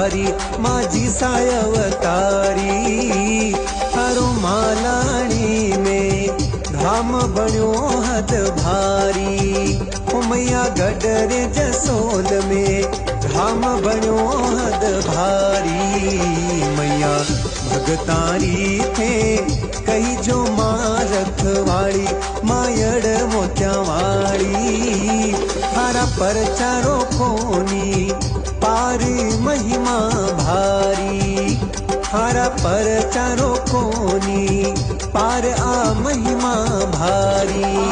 धारी माझी सायवतारी। थारो मालाणी में धाम बण्यो हद भारी। ओ मैया गडरे जसोल में धाम बण्यो हद भारी। मैया भगतारी थे कही जो मां रखवाड़ी मायड़ मोत्यावाड़ी। थारा परचारो कोनी पार महिमा भारी। थारा परचारो कोनी पार आ महिमा भारी।